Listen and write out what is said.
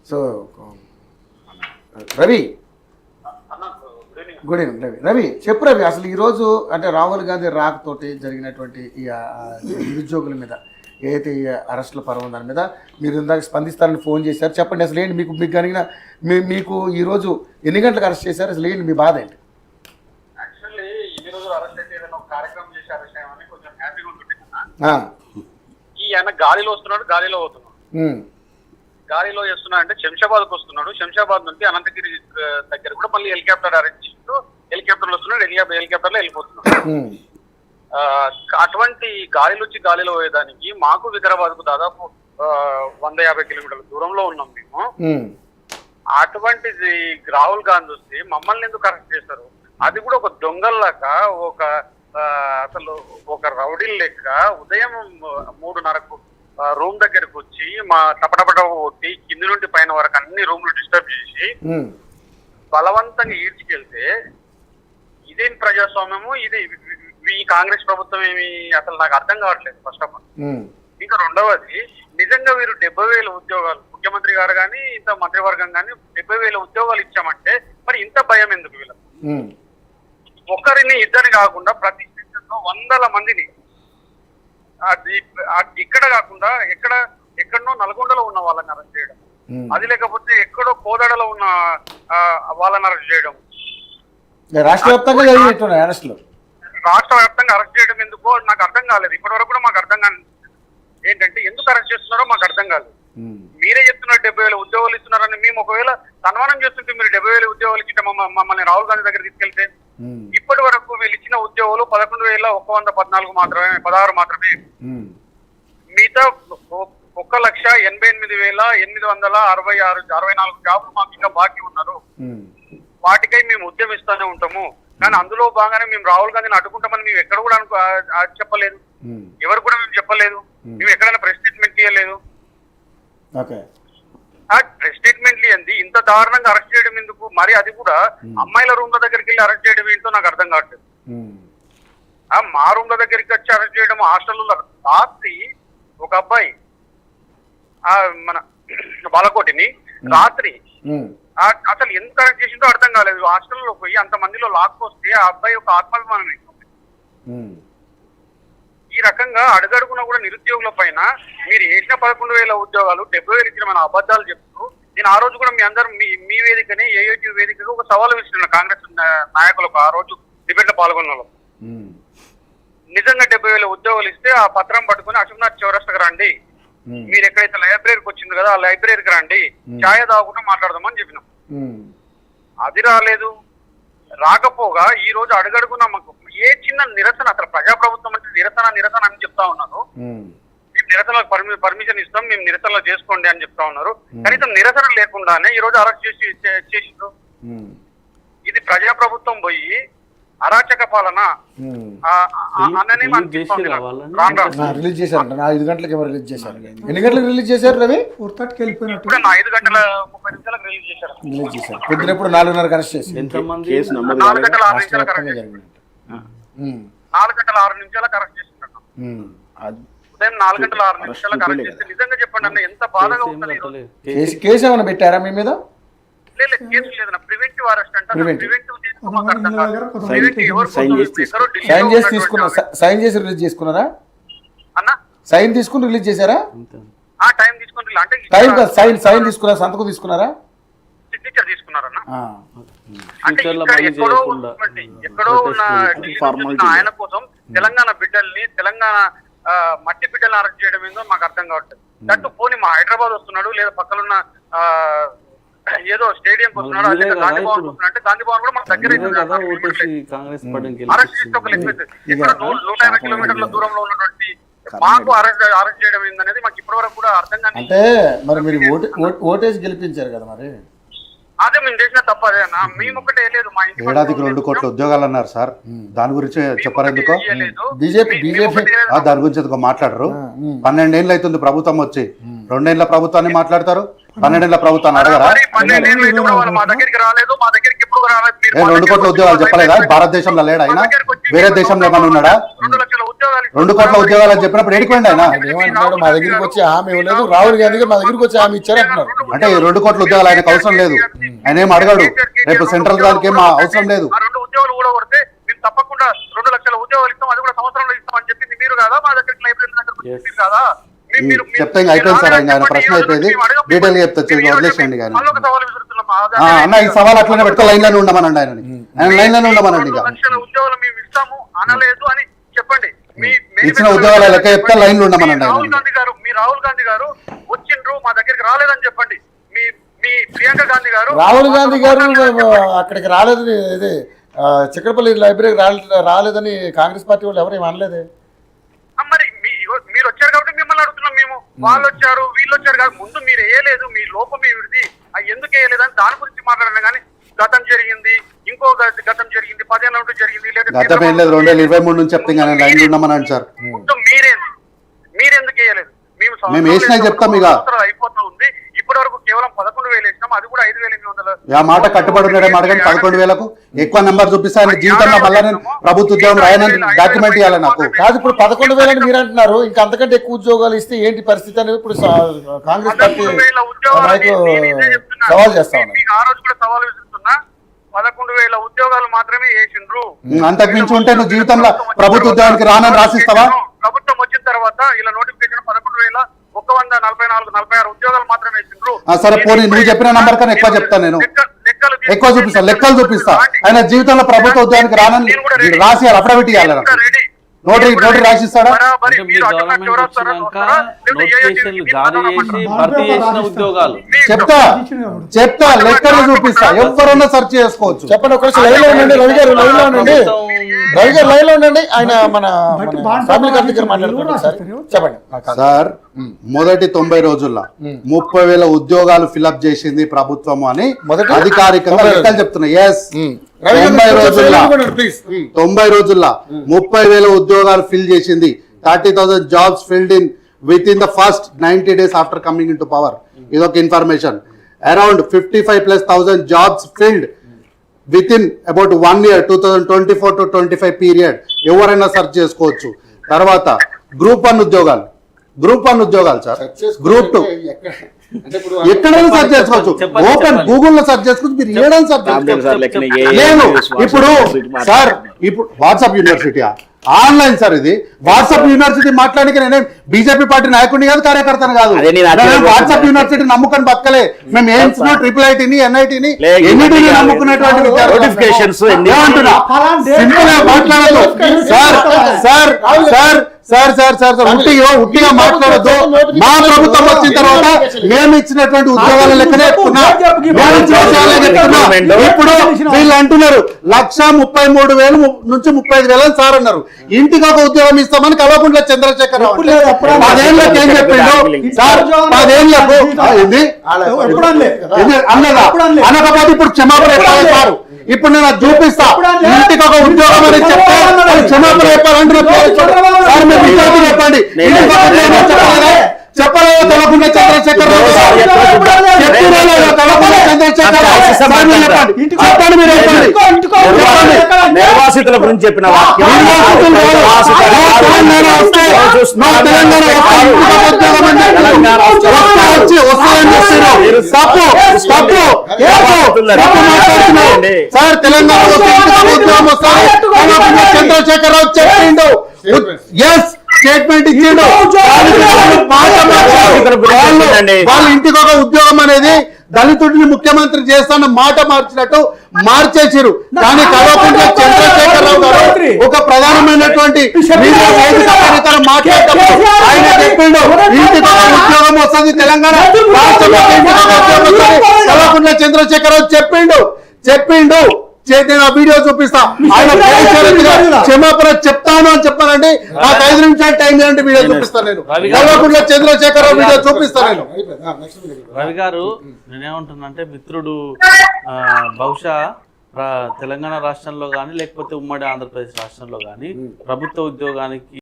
So Ravi, good evening Ravi. Ravi చెప్పు రవి, అసలు ఈరోజు అంటే రాహుల్ గాంధీ రాకతోటి జరిగినటువంటి ఈ నిరుద్యోగుల మీద ఏదైతే ఈ అరెస్టుల పర్వం దాని మీద మీరు ఇందాక స్పందిస్తారని ఫోన్ చేశారు. చెప్పండి అసలు ఏంటి మీకు మీకు కలిగిన మీకు ఈరోజు ఎన్ని గంటలకు అరెస్ట్ చేశారు, అసలు ఏంటి మీ బాధ ఏంటి? యాక్చువల్లీ ఈ రోజు అరెస్ట్ అయితే ఏదైనా ఒక కార్యక్రమం చేసే అరెస్ట్ అయ్యామని కొంచెం హ్యాపీగా ఉంటుంది. ఈయన గాలిలో వస్తున్నాడు, గాలిలో పోతున్నాడు. గాలిలో చేస్తున్నాడు అంటే శంషాబాద్కి వస్తున్నాడు, శంషాబాద్ నుంచి అనంతగిరి దగ్గర కూడా మళ్ళీ హెలికాప్టర్ అరేంజ్ చేస్తూ హెలికాప్టర్లో వస్తున్నాడు, హెలికాప్టర్ లో వెళ్ళిపోతున్నాడు. అటువంటి గాలిలో వచ్చి గాలిలో పోయేదానికి మాకు వికారాబాద్ కు దాదాపు 150 కిలోమీటర్ల దూరంలో ఉన్నాం మేము. అటువంటిది రాహుల్ గాంధీ వస్తే మమ్మల్ని ఎందుకు అరెస్ట్ చేస్తారు? అది కూడా ఒక దొంగల్లాగా అసలు ఒక రౌడీ లెక్క ఉదయం 3:30కు రూమ్ దగ్గరకు వచ్చి మా టపటపట కొట్టి కింది నుండి పైన వరకు అన్ని రూమ్లు డిస్టర్బ్ చేసి బలవంతంగా ఈడ్చుకెళ్తే ఇదేం ప్రజాస్వామ్యము? ఇది ఈ కాంగ్రెస్ ప్రభుత్వం ఏమి అసలు నాకు అర్థం కావట్లేదు ఫస్ట్ ఆఫ్ ఆల్. ఇంకా రెండవది, నిజంగా వీరు 70,000 ఉద్యోగాలు ముఖ్యమంత్రి గారు కానీ ఇంత మంత్రివర్గం కానీ 70,000 ఉద్యోగాలు ఇచ్చామంటే మరి ఇంత భయం ఎందుకు వీళ్ళకి? ఒకరిని ఇద్దరిని కాకుండా ప్రతి స్టేషన్ లో 100 మందిని ఇక్కడ కాకుండా ఎక్కడనో నల్గొండలో ఉన్న వాళ్ళని అరెస్ట్ చేయడం, అది లేకపోతే ఎక్కడో కోదాడలో ఉన్న వాళ్ళని అరెస్ట్ చేయడం, రాష్ట్ర వ్యాప్తంగా రాష్ట్ర వ్యాప్తంగా అరెస్ట్ చేయడం ఎందుకో నాకు అర్థం కాలేదు. ఇప్పటి వరకు కూడా మాకు అర్థం కాలేదు ఏంటంటే ఎందుకు అరెస్ట్ చేస్తున్నారో మాకు అర్థం కాలేదు. మీరే చెప్తున్నారు 70,000 ఉద్యోగాలు ఇస్తున్నారని. మేము ఒకవేళ సన్మానం చేస్తుంటే మీరు 70,000 ఉద్యోగాలు ఇచ్చిన మమ్మల్ని రాహుల్ గాంధీ దగ్గర తీసుకెళ్తే ఇప్పటి వరకు వీళ్ళు ఇచ్చిన ఉద్యోగాలు 11,114 మాత్రమే, 16 మాత్రమే. మిగతా 1,88,864 జాబులు మాకు ఇంకా బాకీ ఉన్నారు. వాటికై మేము ఉద్యమిస్తూనే ఉంటాము. కానీ అందులో భాగంగానే మేము రాహుల్ గాంధీని అడ్డుకుంటామని మేము ఎక్కడ కూడా చెప్పలేదు, ఎవరు కూడా మేము చెప్పలేదు. మేము ఎక్కడైనా ప్రెస్ స్టేట్మెంట్ ఇవ్వలేదు. ప్రెస్ స్టేట్మెంట్ ఏంది? ఇంత దారుణంగా అరెస్ట్ చేయడం ఎందుకు? మరి అది కూడా అమ్మాయిల రూమ్ల దగ్గరికి వెళ్ళి అరెస్ట్ చేయడం ఏంటో నాకు అర్థం కావట్లేదు. మా రూమ్ల దగ్గరికి వచ్చి అరెస్ట్ చేయడం, హాస్టల్లో రాత్రి ఒక అబ్బాయి మన బాలకోటిని రాత్రి అసలు ఎందుకు అరెస్ట్ చేసిందో అర్థం కాలేదు. హాస్టల్లో పోయి అంత మందిలో లాక్కొస్తే ఆ అబ్బాయి ఒక ఆత్మాభిమానం ఇస్తుంది. ఈ రకంగా అడుగడుగున కూడా నిరుద్యోగుల పైన మీరు వేసిన 11,000 ఉద్యోగాలు 70,000 ఇచ్చిన మన అబద్ధాలు చెప్తూ, నేను ఆ రోజు కూడా మీ అందరూ మీ వేదికనే ఏఐటీ వేదికగా ఒక సవాలు విస్తున్నాను కాంగ్రెస్ నాయకులకు. ఆ రోజు డిబేట్ లో పాల్గొన్న వాళ్ళు నిజంగా 70,000 ఉద్యోగాలు ఇస్తే ఆ పత్రం పట్టుకుని అశోక్నాథ్ చౌరస్తాకి రండి, మీరు ఎక్కడైతే లైబ్రరీకి వచ్చింది కదా ఆ లైబ్రరీకి రండి, ఛాయ తాగకుండా మాట్లాడదామని చెప్పినాం. అది రాలేదు. రాకపోగా ఈ రోజు అడుగడుగునా మాకు ఏ చిన్న నిరసన, అసలు ప్రజాప్రభుత్వం అంటే నిరసన అని చెప్తా ఉన్నారు. మేము నిరసనలకు పర్మిషన్ ఇస్తాం, మేము నిరసనలు చేసుకోండి అని చెప్తా ఉన్నారు. కనీసం నిరసన లేకుండానే ఈ రోజు అరెస్ట్ చేసిండ్రు. ఇది ప్రజాప్రభుత్వం పోయి అరాచక పాలన రిలీజ్ చేశారు. 5 గంటలకు ఎవరు రిలీజ్ చేశారు? ఎన్ని గంటలకు రిలీజ్ చేశారు రవి? 4:30కి వెళ్ళిపోయినట్టు 5:30 రిలీజ్ చేశారు. పొద్దునప్పుడు 4:30 అరెస్ట్ చేసి 4:06 అరెస్ట్ చేస్తున్నారు. ఉదయం 4:06 అరెస్ట్ చేస్తే నిజంగా చెప్పండి అన్న ఎంత బాధగా ఉంటుంది. కేసు ఏమైనా పెట్టారా మీ మీద? కేసు లేదు, ప్రివెంటివ్ అరెస్ట్ అంటే సైన్ చేసి రిలీజ్ చేసుకున్నారా? అన్న సైన్ తీసుకుని రిలీజ్ చేశారా? టైం తీసుకుని అంటే సైన్ తీసుకున్నారా? సంతకం తీసుకున్నారా? సిగ్నేచర్ తీసుకున్నారన్న. అంటే ఎక్కడో ఉన్న ఆయన కోసం తెలంగాణ బిడ్డల్ని, తెలంగాణ మట్టి బిడ్డల్ని అరెస్ట్ చేయడం ఏందో మాకు అర్థం కావట్లేదు. దట్టు పోనీ మా హైదరాబాద్ వస్తున్నాడు, లేదా పక్కనున్న ఏదో స్టేడియం వస్తున్నాడు, గాంధీ భవన్ వస్తున్నాడు అంటే గాంధీ భవన్ కూడా మన దగ్గర అరెస్ట్ చేస్తే ఒక లెక్క 150 కిలోమీటర్ల దూరంలో ఉన్నటువంటి మాకు అరెస్ట్ చేయడం ఏందనేది మాకు ఇప్పటి వరకు కూడా అర్థం కాదు. అంటే మరి మీరు ఓటేసి గెలిపించారు కదా, మరి అదే మేము చేసిన తప్ప అదే అన్న. మేము ఒకటే లేదు, మా ఇంటి ఏడాదికి 2 కోట్ల ఉద్యోగాలు అన్నారు సార్, దాని గురించి చెప్పారు ఎందుకో? బీజేపీ దాని గురించి ఎందుకో మాట్లాడరు? 12 ఏళ్ళు అవుతుంది ప్రభుత్వం వచ్చి, రెండేళ్ల ప్రభుత్వాన్ని మాట్లాడతారు, 12 ఏళ్ల ప్రభుత్వాన్ని అడగరా? మరి 12 ఏళ్ళు అయితే కూడా వాళ్ళు మా దగ్గరికి రాలేదు, మా దగ్గరికి ఎప్పుడు రాలేదు. మీరు ఏ 2 కోట్ల ఉద్యోగాలు చెప్పలేదా? భారతదేశంలో లేడా ఆయన? వేరే దేశంలో ఏమన్నా ఉన్నాడా? 2 లక్షల ఉద్యోగాలు 2 కోట్ల ఉద్యోగాలు అని చెప్పినప్పుడు ఏడిపోయింది ఆయన. ఏమంటున్నాడు? మా దగ్గరికి వచ్చి హామీ ఇవ్వలేదు, రాహుల్ గాంధీ గారు మా దగ్గరికి వచ్చి హామీ ఇచ్చారు అంటున్నారు. అంటే ఈ 2 కోట్ల ఉద్యోగాలు ఆయనకు అవసరం లేదు, ఆయన ఏం అడగాడు. రేపు సెంట్రల్ దానికి ఏం అవసరం లేదు. ఆ 2 ఉద్యోగాలు కూడా కొడితే మీరు తప్పకుండా 2 లక్షల ఉద్యోగాలు ఇస్తాం, అది కూడా సంవత్సరంలో ఇస్తాం అని చెప్పింది మీరు కాదా? మా దగ్గరికి లైబ్రరీ దగ్గర మీరు కాదా? చెప్తే ఇంకా అయిపోయింది సార్, ఆయన ప్రశ్న అయిపోయింది, డీటెయిల్ గా చెప్తా, వదిలేసేయండి. అన్న ఈ సవాల్ అట్లనే పెట్టుకో, లైన్ లోనే ఉండమనండి ఆయనని, ఆయన లైన్ లోనే ఉండమనండి. ఇంకా ఉద్యోగాలు మేము ఇస్తాము అనలేదు అని చెప్పండి. ఇచ్చిన ఉద్యోగాల లెక్క చెప్తే లైన్ లో ఉండమనండి. రాహుల్ గాంధీ గారు వచ్చిండ్రు, మా దగ్గరికి రాలేదని చెప్పండి. మీ ప్రియాంక గాంధీ గారు రాహుల్ గాంధీ గారు అక్కడికి రాలేదని, ఇది చిక్కడపల్లి లైబ్రరీకి రాలేదని కాంగ్రెస్ పార్టీ వాళ్ళు ఎవరు అనలేదే. మరి మీరు వచ్చారు కాబట్టి మిమ్మల్ని అడుగుతున్నాం మేము. వాళ్ళు వచ్చారు, వీళ్ళు వచ్చారు కాదు, ముందు మీరు వేయలేదు, మీ లోపం ఏమిటి, ఎందుకు వేయలేదని దాని గురించి మాట్లాడడం. కానీ గతం జరిగింది, ఇంకో గతం జరిగింది, 10 ఏళ్ళ నుండి జరిగింది, గతం ఏం లేదు, 2023 నుంచి చెప్తే లైన్ ఉండమని సార్. మీరెందుకు వేయలేదు? మేము వేసినా చెప్తాం. ఇక అయిపోతూ ఉంది, ఇప్పటి వరకు కేవలం 11,000 వేసినాం, అది కూడా 5,800. ఆ మాట కట్టుబడి ఉన్నాడే మాట, కానీ 11,000కు ఎక్కువ నెంబర్ చూపిస్తే ఆయన జీవితంలో మళ్ళీ నేను ప్రభుత్వ ఉద్యోగం రాయనని డాక్యుమెంట్ ఇవ్వాలి నాకు. కాదు, ఇప్పుడు 11,000 అని మీరు అంటున్నారు, ఇంకా అంతకంటే ఎక్కువ ఉద్యోగాలు ఇస్తే ఏంటి పరిస్థితి అనేది ఇప్పుడు కాంగ్రెస్ పార్టీ సవాల్ చేస్తా ఉన్నారు. ఆ రోజు కూడా సవాల్ విసురుతున్నా, 11,000 ఉద్యోగాలు మాత్రమే వేసిండ్రు. అంతకు మించి ఉంటే నువ్వు జీవితంలో ప్రభుత్వ ఉద్యోగానికి రానని రాసిస్తావా? ప్రభుత్వం వచ్చిన తర్వాత ఇలా నోటిఫికేషన్ 11,144 ఉద్యోగాలు మాత్రమే వేసిండ్రు. సరే పోనీ, నువ్వు చెప్పిన నంబర్ కన్నా ఎక్కువ చెప్తాను నేను, ఎక్కువ చూపిస్తా, లెక్కలు చూపిస్తా. ఆయన జీవితంలో ప్రభుత్వ ఉద్యోగానికి రానని రాసి అఫిడవిట్ ఇవ్వాలి, నోటరీ రాసిస్తాడా? చెప్తా లెక్కలు చూపిస్తా, ఎవరన్నా సెర్చ్ చేసుకోవచ్చు. చెప్పండి, ఒకసారి లైవ్ లో ఉండండి. రవి గారు లైవ్ లో ఉండండి, రవి గారు లైవ్ లో ఉండండి. ఆయన మన ఫ్యామిలీ గారి దగ్గర మాట్లాడుకుంటారు సార్. చెప్పండి సార్. మొదటి 90 రోజుల్లో 30,000 ఉద్యోగాలు ఫిలప్ చేసింది ప్రభుత్వం అని అధికారికంగా లెక్కలు చెప్తున్నాయి. 90 రోజుల్లో 30,000 ఉద్యోగాలు ఫిల్ చేసింది. 30,000 jobs filled in within the first 90 days after coming in to power. ఇదొక information. Around 55,000 jobs filled within about 1 year 2024 to 25 period. ఎవరైనా సెర్చ్ చేసుకోవచ్చు. తర్వాత గ్రూప్ 1 ఉద్యోగాలు సార్, గ్రూప్ 2 ఎక్కడైనా సెర్చ్ చేసుకోవచ్చు. ఓపెన్ గూగుల్లో సెర్చ్ చేసుకోవచ్చు. మీరు ఏడైనా సెర్చ్ చేసుకోవచ్చు. లేదు ఇప్పుడు సార్, ఇప్పుడు వాట్సాప్ యూనివర్సిటీ ఆన్లైన్ సార్, ఇది వాట్సాప్ యూనివర్సిటీ మాట్లాడానికి నేనే బీజేపీ పార్టీ నాయకుడిని కాదు, కార్యకర్తను కాదు. వాట్సాప్ యూనివర్సిటీ నమ్ముకొని బతకలే. మేము ఎయిమ్స్ లో ట్రిపుల్ ఎన్ఐటిని ఎన్నిటిని నమ్ముకునేటువంటి మాట్లాడదు ఉట్టిగా మాట్లాడద్దు. మా ప్రభుత్వం వచ్చిన తర్వాత మేము ఇచ్చినటువంటి ఉద్యోగాల లెక్కనే ఇప్పుడు వీళ్ళు అంటున్నారు 1,33,000 నుంచి 35,000 సార్ అన్నారు. ఇంటికి ఒక ఉద్యోగం ఇస్తామని కల్వకుంట్ల చంద్రశేఖర్ రావు 10 ఏళ్ళకి ఏం చెప్పిండు సార్? 10 ఏళ్ళకు అన్నదా అనకపోతే ఇప్పుడు క్షమాపణ చెప్పాలి సార్. ఇప్పుడు నేను చూపిస్తా, ఇంటికి ఒక ఉద్యోగం అని చెప్తే క్షమాపణ చెప్పాలంటే సార్ మీరు విద్యార్థి చెప్పండి. చెప్పలేదు కల్వకుంట్ల చంద్రశేఖర్ రావు నిర్వాసితుల గురించి చెప్పిన సార్ తెలంగాణ చంద్రశేఖర్ రావు చెప్పిండు. ఎస్ స్టేట్మెంట్ ఇచ్చిండు. వాళ్ళ ఇంటికి ఒక ఉద్యోగం అనేది దళితుడిని ముఖ్యమంత్రి చేస్తాన్న మాట మార్చినట్టు మార్చేసిరు. కానీ కల్వకుంట్ల చంద్రశేఖర్ రావు గారు ఒక ప్రధానమైనటువంటి మాట్లాడేటప్పుడు ఆయన చెప్పిండు ఇంటికి ఒక ఉద్యోగం వస్తుంది తెలంగాణ కల్వకుంట్ల చంద్రశేఖర్ రావు చెప్పిండు. నేను ఆ వీడియో చూపిస్తా. ఆయన క్షమాపణ చెప్తాను అని చెప్పానండి. నాకు 5 నిమిషాలు టైం లేదంటే వీడియో చూపిస్తాను. నేను కల్వకుంట్ల చంద్రశేఖర్ రావు వీడియో చూపిస్తాను. నేను రవి గారు నేనేమంటున్నానంటే, మిత్రుడు బహుశా తెలంగాణ రాష్ట్రంలో కానీ లేకపోతే ఉమ్మడి ఆంధ్రప్రదేశ్ రాష్ట్రంలో కానీ ప్రభుత్వ ఉద్యోగానికి